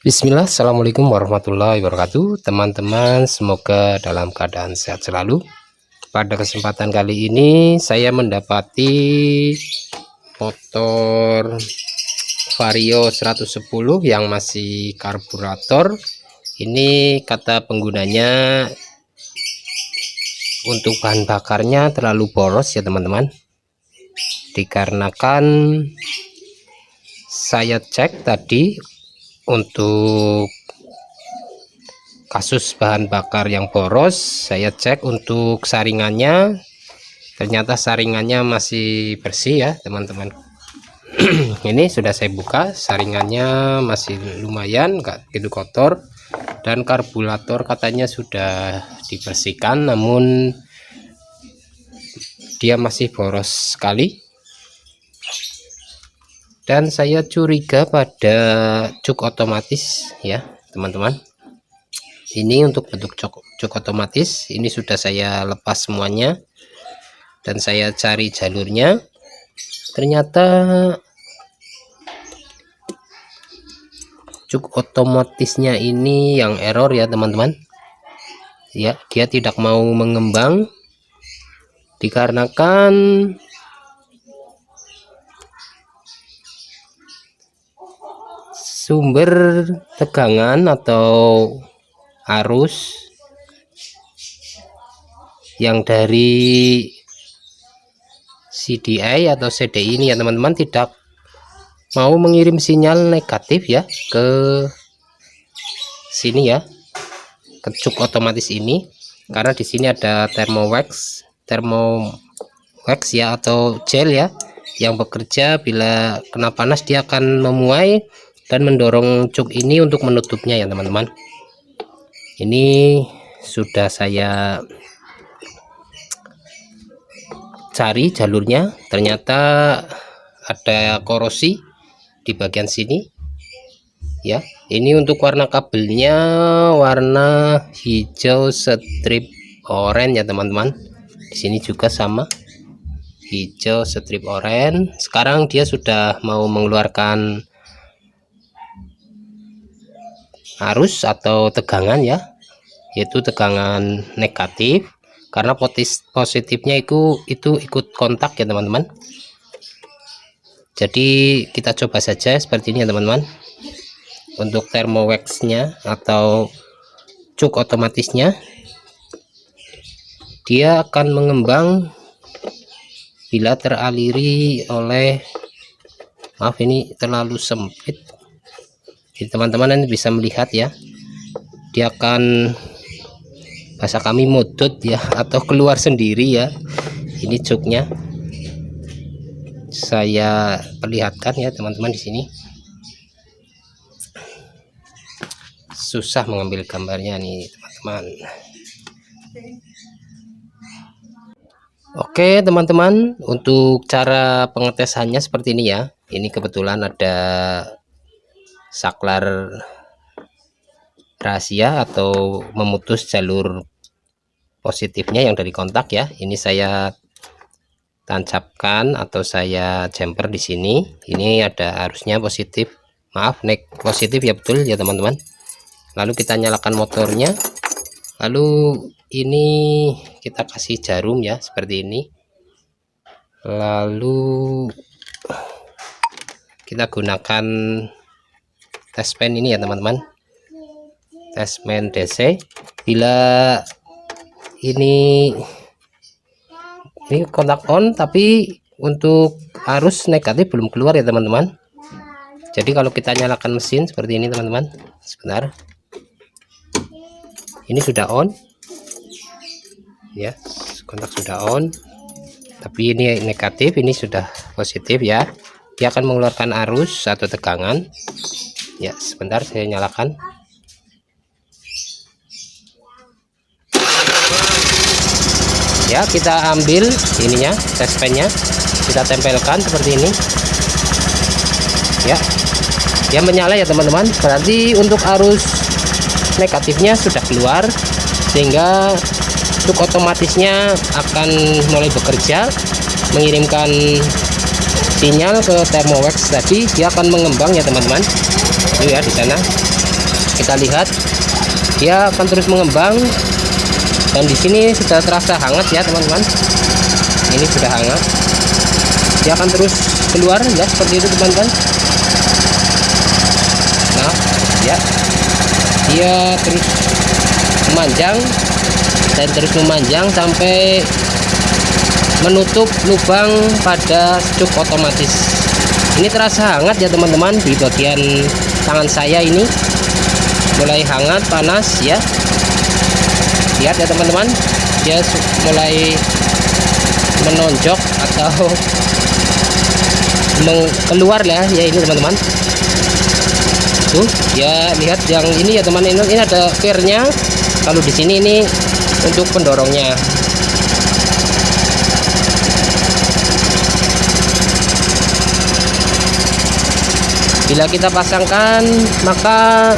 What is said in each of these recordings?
Bismillah, assalamualaikum warahmatullahi wabarakatuh. Teman-teman, semoga dalam keadaan sehat selalu. Pada kesempatan kali ini saya mendapati motor Vario 110 yang masih karburator. Ini kata penggunanya untuk bahan bakarnya terlalu boros ya teman-teman, dikarenakan saya cek tadi untuk kasus bahan bakar yang boros. Saya cek untuk saringannya, ternyata saringannya masih bersih ya teman-teman. Ini sudah saya buka, saringannya masih lumayan, nggak begitu kotor, dan karburator katanya sudah dibersihkan, namun dia masih boros sekali. Dan saya curiga pada cuk otomatis ya teman-teman. Ini untuk bentuk cuk otomatis, ini sudah saya lepas semuanya dan saya cari jalurnya. Ternyata cuk otomatisnya ini yang error ya teman-teman. Ya, dia tidak mau mengembang dikarenakan sumber tegangan atau arus yang dari CDI atau CDI ini ya teman-teman tidak mau mengirim sinyal negatif ya ke sini ya, ke cuk otomatis ini, karena di sini ada thermowax ya atau gel ya yang bekerja bila kena panas dia akan memuai dan mendorong cuk ini untuk menutupnya ya teman-teman. Ini sudah saya cari jalurnya, ternyata ada korosi di bagian sini ya. Ini untuk warna kabelnya warna hijau strip oranye ya teman-teman. Di sini juga sama, hijau strip oranye. Sekarang dia sudah mau mengeluarkan arus atau tegangan ya, yaitu tegangan negatif, karena positifnya itu ikut kontak ya teman-teman. Jadi kita coba saja seperti ini ya teman-teman. Untuk thermowax-nya atau cuk otomatisnya, dia akan mengembang bila teraliri oleh, maaf ini terlalu sempit, jadi teman-teman ini bisa melihat ya, dia akan, bahasa kami modot ya, atau keluar sendiri ya. Ini cuknya saya perlihatkan ya teman-teman. Di sini susah mengambil gambarnya nih teman-teman. Oke teman-teman, untuk cara pengetesannya seperti ini ya. Ini kebetulan ada saklar rahasia atau memutus jalur positifnya yang dari kontak ya. Ini saya tancapkan atau saya jumper di sini. Ini ada arusnya positif, maaf positif ya, betul ya teman-teman. Lalu kita nyalakan motornya, lalu ini kita kasih jarum ya seperti ini, lalu kita gunakan testpen ini ya teman-teman, testpen DC. Bila ini kontak on tapi untuk arus negatif belum keluar ya teman-teman. Jadi kalau kita nyalakan mesin seperti ini teman-teman, sebentar, ini sudah on ya, kontak sudah on, tapi ini negatif, ini sudah positif ya. Dia akan mengeluarkan arus atau tegangan ya. Sebentar saya nyalakan. Ya, kita ambil ininya, testpennya, kita tempelkan seperti ini ya. Dia menyala ya teman-teman, berarti untuk arus negatifnya sudah keluar, sehingga cuk otomatisnya akan mulai bekerja, mengirimkan sinyal ke thermowax tadi. Dia akan mengembang ya teman-teman. Itu ya di sana kita lihat dia akan terus mengembang, dan di sini sudah terasa hangat ya teman-teman. Ini sudah hangat, dia akan terus keluar ya, seperti itu teman-teman. Nah ya, dia terus memanjang dan terus memanjang sampai menutup lubang pada cup otomatis. Ini terasa hangat ya teman-teman, di bagian tangan saya ini mulai hangat, panas ya. Lihat ya teman-teman, dia mulai menonjok atau keluar ya ini teman-teman. Tuh ya, lihat yang ini ya teman, ini ada gearnya. Kalau di sini ini untuk pendorongnya. Bila kita pasangkan, maka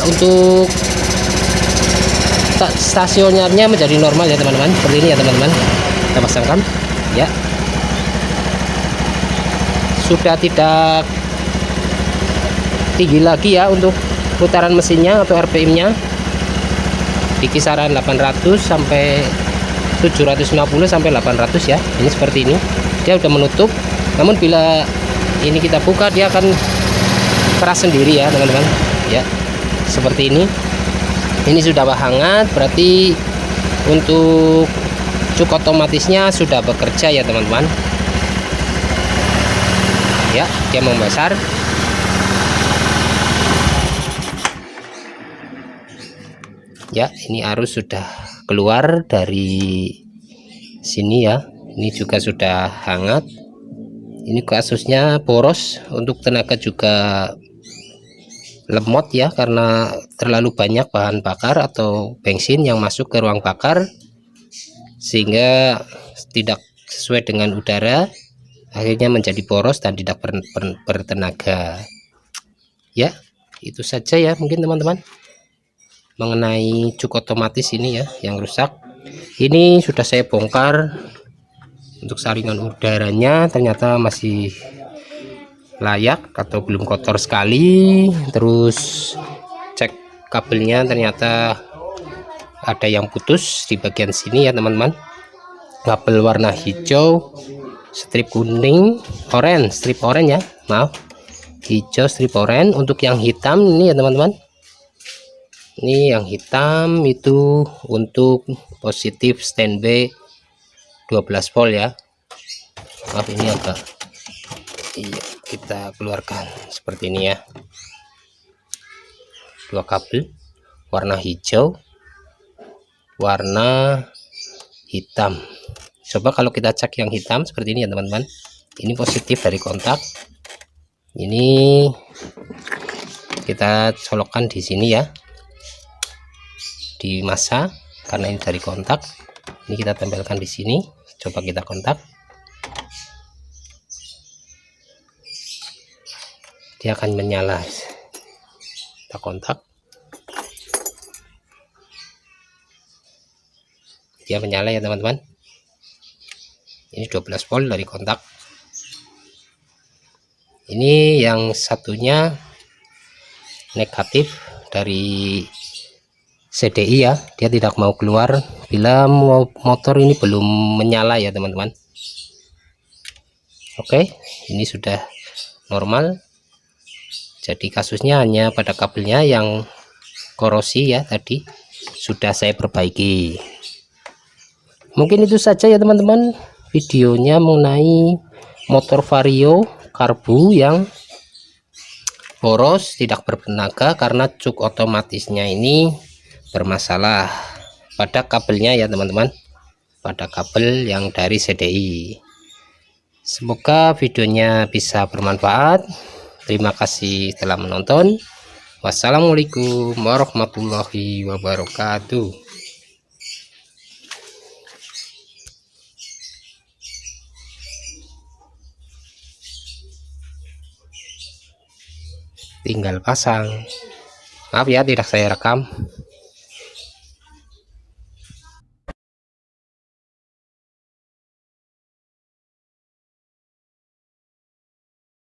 untuk stasionernya menjadi normal ya teman-teman, seperti ini ya teman-teman. Kita pasangkan ya, sudah tidak tinggi lagi ya untuk putaran mesinnya atau RPM nya, di kisaran 800 sampai 750 sampai 800 ya. Ini seperti ini, dia udah menutup. Namun bila ini kita buka, dia akan keras sendiri ya teman-teman ya, seperti ini. Ini sudah hangat, berarti untuk cuk otomatisnya sudah bekerja ya teman-teman ya. Dia membesar. Ya, ini arus sudah keluar dari sini ya. Ini juga sudah hangat. Ini kasusnya boros, untuk tenaga juga lemot ya, karena terlalu banyak bahan bakar atau bensin yang masuk ke ruang bakar sehingga tidak sesuai dengan udara, akhirnya menjadi boros dan tidak bertenaga ya. Itu saja ya mungkin teman-teman mengenai cuk otomatis ini ya yang rusak. Ini sudah saya bongkar. Untuk saringan udaranya ternyata masih layak atau belum kotor sekali. Terus cek kabelnya, ternyata ada yang putus di bagian sini ya teman-teman. Kabel warna hijau, strip kuning, oranye, strip oranye ya, maaf, hijau strip oranye. Untuk yang hitam ini ya teman-teman, ini yang hitam itu untuk positif standby 12 volt ya. Maaf, ini agak, iya, kita keluarkan seperti ini ya. Dua kabel warna hijau, warna hitam. Coba kalau kita cek yang hitam seperti ini ya teman-teman. Ini positif dari kontak. Ini kita colokkan di sini ya, di masa, karena ini dari kontak. Ini kita tempelkan di sini. Coba kita kontak, dia akan menyala. Kita kontak, dia menyala ya teman-teman. Ini 12 volt dari kontak. Ini yang satunya negatif dari CDI ya, dia tidak mau keluar bila motor ini belum menyala ya teman-teman. Oke, ini sudah normal. Jadi kasusnya hanya pada kabelnya yang korosi ya, tadi sudah saya perbaiki. Mungkin itu saja ya teman-teman videonya mengenai motor Vario karbu yang boros, tidak bertenaga karena cuk otomatisnya ini bermasalah pada kabelnya ya teman-teman, pada kabel yang dari CDI. Semoga videonya bisa bermanfaat. Terima kasih telah menonton. Wassalamualaikum warahmatullahi wabarakatuh. Tinggal pasang. Maaf ya tidak saya rekam.